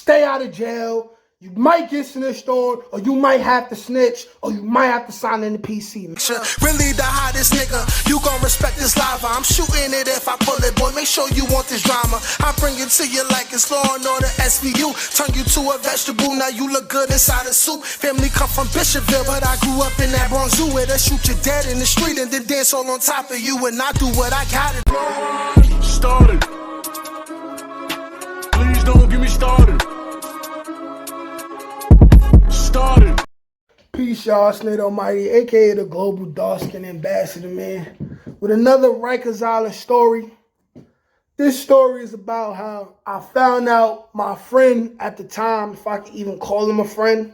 stay out of jail. You might get snitched on, or you might have to snitch, or you might have to sign in the PC. Really the hottest nigga, you gon' respect this lava. I'm shooting it if I pull it, boy, make sure you want this drama. I bring it to you like it's Law and Order SVU. Turn you to a vegetable, now you look good inside a soup. Family come from Bishopville, but I grew up in that Bronx Zoo, where they shoot you dead in the street and then dance all on top of you. And I do what I gotta do. Started. Please don't get me started. Started. Peace, y'all. Slade Almighty, aka the Global Dark-Skin Ambassador, man, with another Rikers Island story. This story is about how I found out my friend at the time, if I could even call him a friend,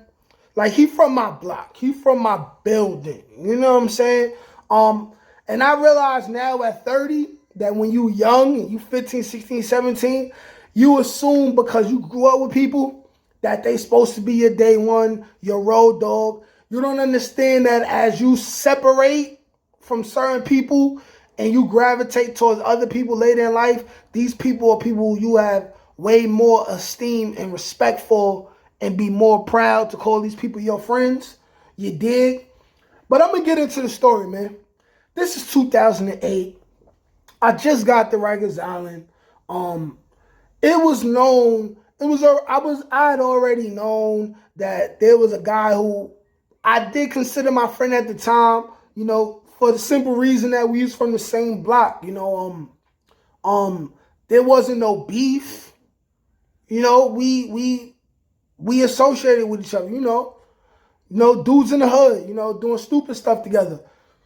like he from my block, he from my building, you know what I'm saying? And I realize now at 30 that when you young and you 15, 16, 17, you assume because you grew up with people that they supposed to be your day one, your road dog. You don't understand that as you separate from certain people and you gravitate towards other people later in life, these people are people you have way more esteem and respect for and be more proud to call these people your friends. You dig? But I'm going to get into the story, man. This is 2008. I just got to Rikers Island. It was known... I had already known that there was a guy who I did consider my friend at the time, you know, for the simple reason that we was from the same block, you know. There wasn't no beef, you know. We associated with each other, you know, dudes in the hood, you know, doing stupid stuff together,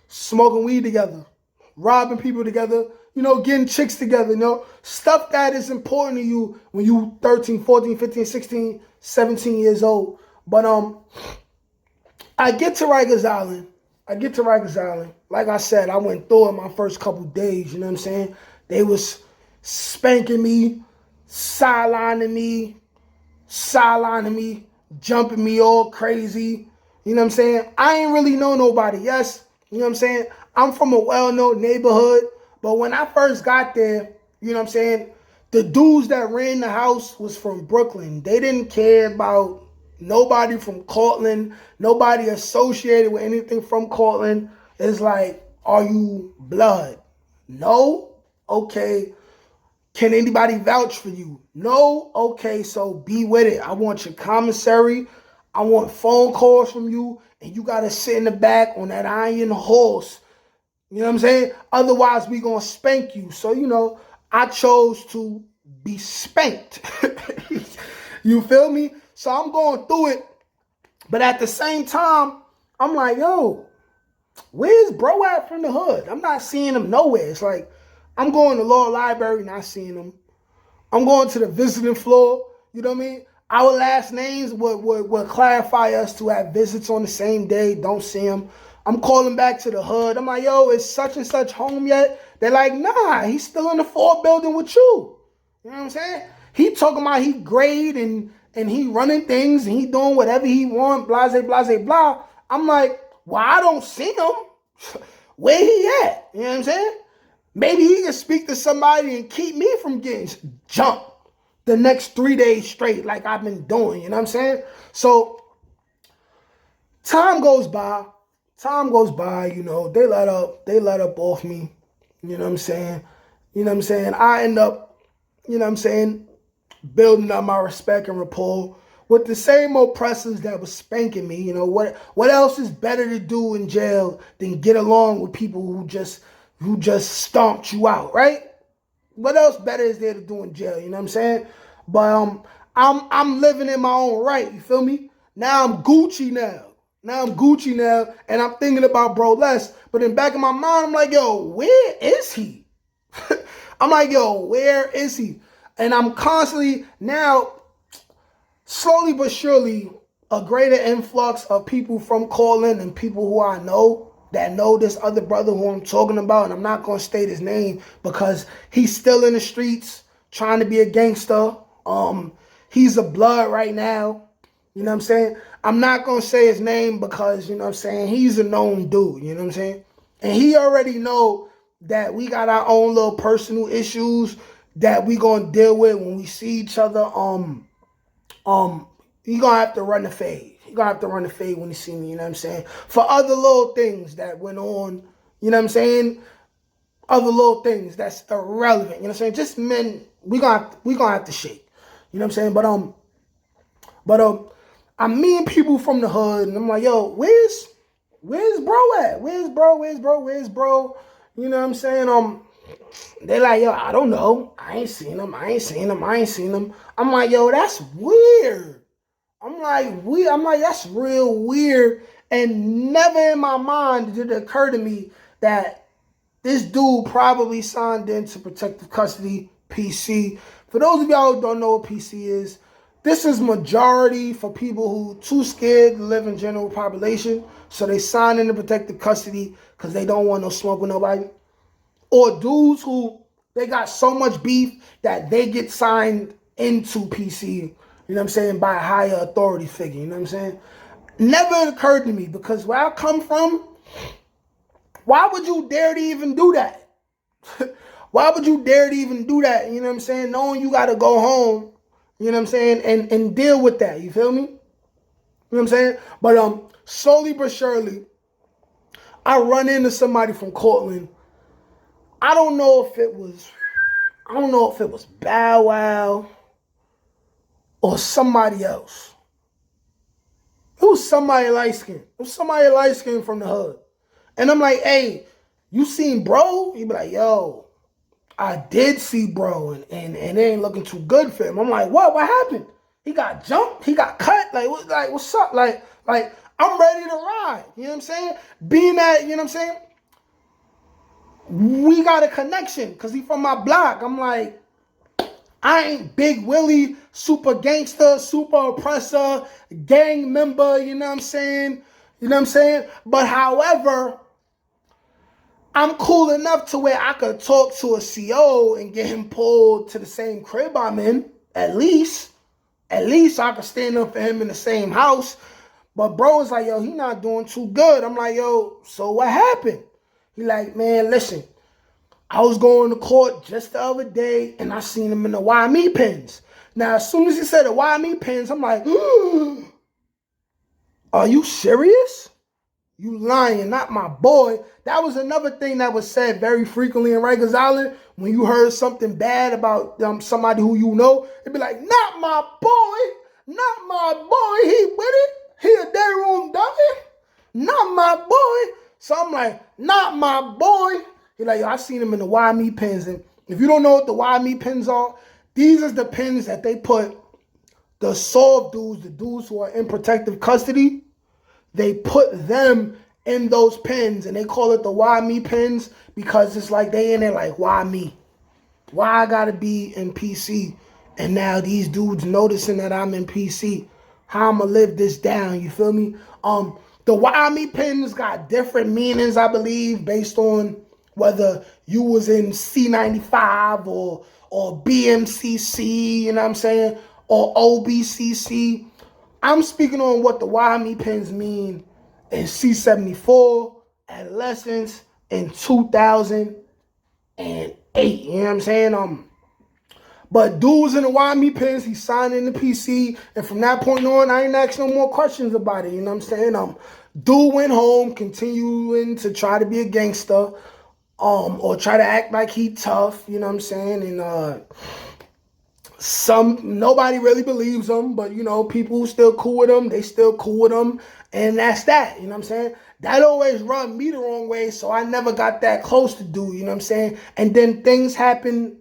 smoking weed together, robbing people together. You know, getting chicks together, you know, stuff that is important to you when you 13, 14, 15, 16, 17 years old. But I get to Rikers Island. Like I said, I went through it my first couple days, you know what I'm saying? They was spanking me, sidelining me, jumping me all crazy. You know what I'm saying? I ain't really know nobody. Yes, you know what I'm saying? I'm from a well-known neighborhood. But when I first got there, you know what I'm saying, the dudes that ran the house was from Brooklyn. They didn't care about nobody from Cortland, nobody associated with anything from Cortland. It's like, are you blood? No? Okay. Can anybody vouch for you? No? Okay, so be with it. I want your commissary. I want phone calls from you. And you got to sit in the back on that iron horse. You know what I'm saying? Otherwise, we going to spank you. So, you know, I chose to be spanked. You feel me? So I'm going through it. But at the same time, I'm like, yo, where's bro at from the hood? I'm not seeing him nowhere. It's like, I'm going to law library, not seeing him. I'm going to the visiting floor. You know what I mean? Our last names would clarify us to have visits on the same day. Don't see him. I'm calling back to the hood. I'm like, yo, is such and such home yet? They're like, nah, he's still in the 4th building with you. You know what I'm saying? He talking about he grade and he running things and he doing whatever he want, blase, blase, blah. I'm like, well, I don't see him. Where he at? You know what I'm saying? Maybe he can speak to somebody and keep me from getting jumped the next 3 days straight like I've been doing. You know what I'm saying? So time goes by, you know, they let up off me, you know what I'm saying? I end up, you know what I'm saying, building up my respect and rapport with the same oppressors that was spanking me. You know, what else is better to do in jail than get along with people who just stomped you out, right? What else better is there to do in jail, you know what I'm saying? But I'm living in my own right, you feel me? Now I'm Gucci now, and I'm thinking about bro less. But in the back of my mind, I'm like, yo, where is he? I'm like, yo, where is he? And I'm constantly now, slowly but surely, a greater influx of people from Cortland and people who I know that know this other brother who I'm talking about. And I'm not going to state his name because he's still in the streets trying to be a gangster. He's a blood right now. You know what I'm saying? I'm not going to say his name because, you know what I'm saying, he's a known dude, you know what I'm saying? And he already know that we got our own little personal issues that we going to deal with when we see each other He gonna have to run the fade. He gonna have to run the fade when he see me, you know what I'm saying? For other little things that went on, you know what I'm saying? Other little things that's irrelevant, you know what I'm saying? Just men, we gonna have to shake. You know what I'm saying? But I'm meeting people from the hood and I'm like, yo, where's bro at? Where's bro? You know what I'm saying? They like, yo, I don't know. I ain't seen him. I'm like, yo, that's weird. I'm like, that's real weird. And never in my mind did it occur to me that this dude probably signed into protective custody, PC. For those of y'all who don't know what PC is, this is majority for people who too scared to live in general population. So they sign into protective custody because they don't want no smoke with nobody. Or dudes who they got so much beef that they get signed into PC, you know what I'm saying, by a higher authority figure, you know what I'm saying? Never occurred to me because where I come from, why would you dare to even do that? Why would you dare to even do that, you know what I'm saying? Knowing you got to go home, you know what I'm saying, and deal with that, you feel me? You know what I'm saying? But slowly but surely, I run into somebody from Cortland. I don't know if it was Bow Wow or somebody else. It was somebody light skinned. It was somebody light skinned from the hood. And I'm like, hey, you seen bro? He be like, yo, I did see bro, and it ain't looking too good for him. I'm like, what? What happened? He got jumped? He got cut? What's up? Like, I'm ready to ride. You know what I'm saying? Being that, you know what I'm saying? We got a connection because he from my block. I'm like, I ain't Big Willie, super gangster, super oppressor, gang member, you know what I'm saying? You know what I'm saying? But however, I'm cool enough to where I could talk to a CO and get him pulled to the same crib I'm in, at least. At least I could stand up for him in the same house. But bro was like, yo, he not doing too good. I'm like, yo, so what happened? He like, man, listen, I was going to court just the other day and I seen him in the YME pens. Now, as soon as he said the YME pens, I'm like, are you serious? You lying, not my boy. That was another thing that was said very frequently in Rikers Island. When you heard something bad about somebody who you know, it'd be like, not my boy, he with it. He a day room dummy. Not my boy. So I'm like, not my boy. He like, yo, I seen him in the YME pens. And if you don't know what the YME pens are, these are the pens that they put the soft dudes, the dudes who are in protective custody. They put them in those pens and they call it the YME pens because it's like they in there like, why me? Why I gotta be in PC? And now these dudes noticing that I'm in PC. How I'ma live this down, you feel me? The YME pens got different meanings, I believe, based on whether you was in C95 or BMCC, you know what I'm saying? Or OBCC. I'm speaking on what the YME pens mean in C74, adolescence, in 2008. You know what I'm saying? But dude was in the YME pens, he signed in the PC, and from that point on, I ain't asked no more questions about it. You know what I'm saying? Dude went home, continuing to try to be a gangster, or try to act like he tough. You know what I'm saying? And nobody really believes him, but you know, people still cool with him. They still cool with him, and that's that. You know what I'm saying? That always rubbed me the wrong way, so I never got that close to dude. You know what I'm saying? And then things happen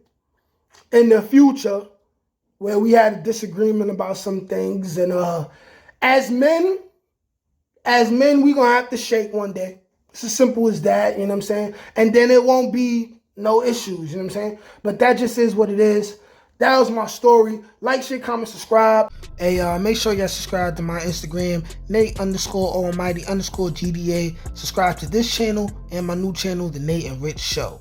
in the future where we had a disagreement about some things, and as men, we gonna have to shake one day. It's as simple as that. You know what I'm saying? And then it won't be no issues. You know what I'm saying? But that just is what it is. That was my story. Like, share, comment, subscribe. Hey, make sure y'all subscribe to my Instagram, Nate_Almighty_GDA. Subscribe to this channel and my new channel, The Nate and Rich Show.